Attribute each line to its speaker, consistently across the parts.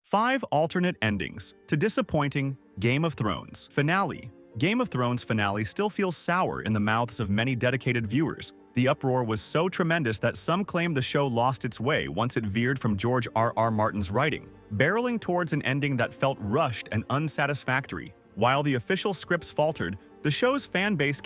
Speaker 1: 5 alternate endings to disappointing Game of Thrones finale. Game of Thrones finale still feels sour in the mouths of many dedicated viewers. The uproar was so tremendous that some claim the show lost its way once it veered from George R.R. Martin's writing, barreling towards an ending that felt rushed and unsatisfactory. While the official scripts faltered, the show's fan base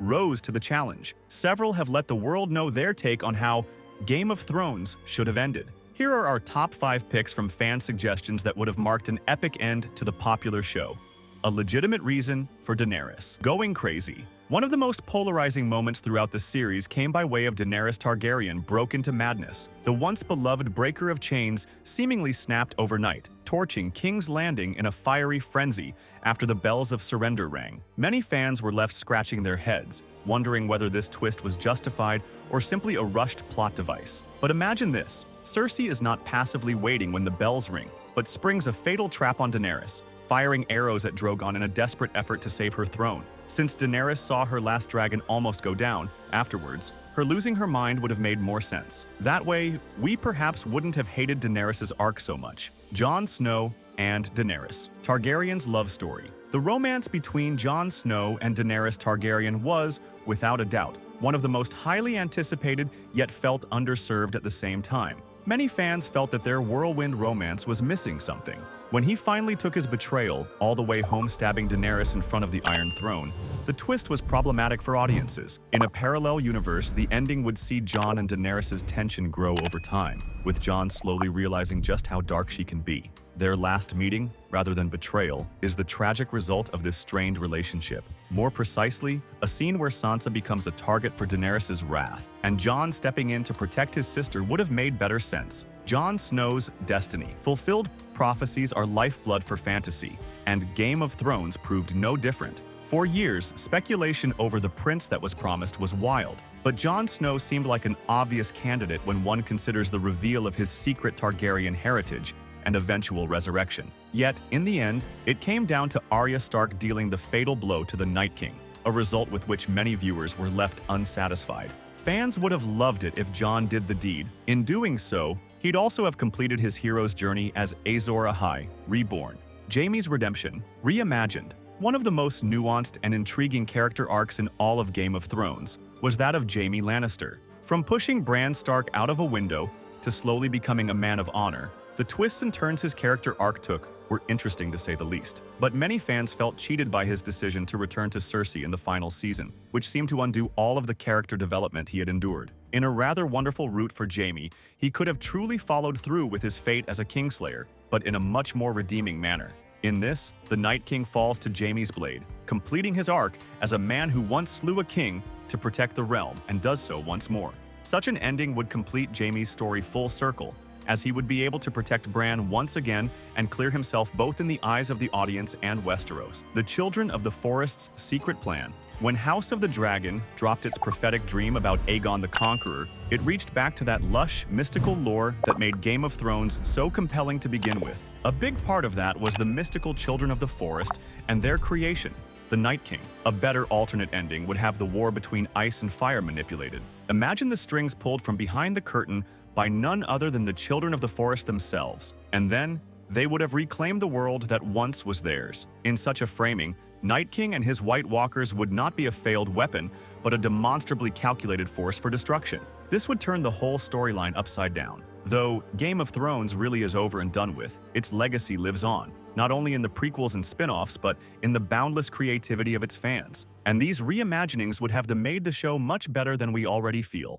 Speaker 1: rose to the challenge. Several have let the world know their take on how Game of Thrones should have ended. Here are our top 5 picks from fan suggestions that would have marked an epic end to the popular show. A legitimate reason for Daenerys going crazy. One of the most polarizing moments throughout the series came by way of Daenerys Targaryen broke into madness. The once beloved breaker of chains seemingly snapped overnight, torching King's Landing in a fiery frenzy after the bells of surrender rang. Many fans were left scratching their heads, wondering whether this twist was justified or simply a rushed plot device. But imagine this: Cersei is not passively waiting when the bells ring, but springs a fatal trap on Daenerys, firing arrows at Drogon in a desperate effort to save her throne. Since Daenerys saw her last dragon almost go down afterwards, her losing her mind would have made more sense. That way, we perhaps wouldn't have hated Daenerys' arc so much. Jon Snow and Daenerys Targaryen's love story. The romance between Jon Snow and Daenerys Targaryen was, without a doubt, one of the most highly anticipated yet felt underserved at the same time. Many fans felt that their whirlwind romance was missing something. When he finally took his betrayal all the way home, stabbing Daenerys in front of the Iron Throne, the twist was problematic for audiences. In a parallel universe, the ending would see Jon and Daenerys' tension grow over time, with Jon slowly realizing just how dark she can be. Their last meeting, rather than betrayal, is the tragic result of this strained relationship. More precisely, a scene where Sansa becomes a target for Daenerys' wrath, and Jon stepping in to protect his sister would have made better sense. Jon Snow's destiny. Fulfilled prophecies are lifeblood for fantasy, and Game of Thrones proved no different. For years, speculation over the prince that was promised was wild, but Jon Snow seemed like an obvious candidate when one considers the reveal of his secret Targaryen heritage and eventual resurrection. Yet, in the end, it came down to Arya Stark dealing the fatal blow to the Night King, a result with which many viewers were left unsatisfied. Fans would have loved it if Jon did the deed. In doing so, he'd also have completed his hero's journey as Azor Ahai, reborn. Jaime's redemption, reimagined. One of the most nuanced and intriguing character arcs in all of Game of Thrones was that of Jaime Lannister. From pushing Bran Stark out of a window to slowly becoming a man of honor, the twists and turns his character arc took were interesting to say the least. But many fans felt cheated by his decision to return to Cersei in the final season, which seemed to undo all of the character development he had endured. In a rather wonderful route for Jaime, he could have truly followed through with his fate as a Kingslayer, but in a much more redeeming manner. In this, the Night King falls to Jaime's blade, completing his arc as a man who once slew a king to protect the realm and does so once more. Such an ending would complete Jaime's story full circle, as he would be able to protect Bran once again and clear himself both in the eyes of the audience and Westeros. The Children of the Forest's secret plan. When House of the Dragon dropped its prophetic dream about Aegon the Conqueror, it reached back to that lush, mystical lore that made Game of Thrones so compelling to begin with. A big part of that was the mystical Children of the Forest and their creation, the Night King. A better alternate ending would have the war between ice and fire manipulated. Imagine the strings pulled from behind the curtain by none other than the Children of the Forest themselves, and then they would have reclaimed the world that once was theirs. In such a framing, Night King and his White Walkers would not be a failed weapon, but a demonstrably calculated force for destruction. This would turn the whole storyline upside down. Though Game of Thrones really is over and done with, its legacy lives on, not only in the prequels and spin-offs, but in the boundless creativity of its fans. And these reimaginings would have made the show much better than we already feel.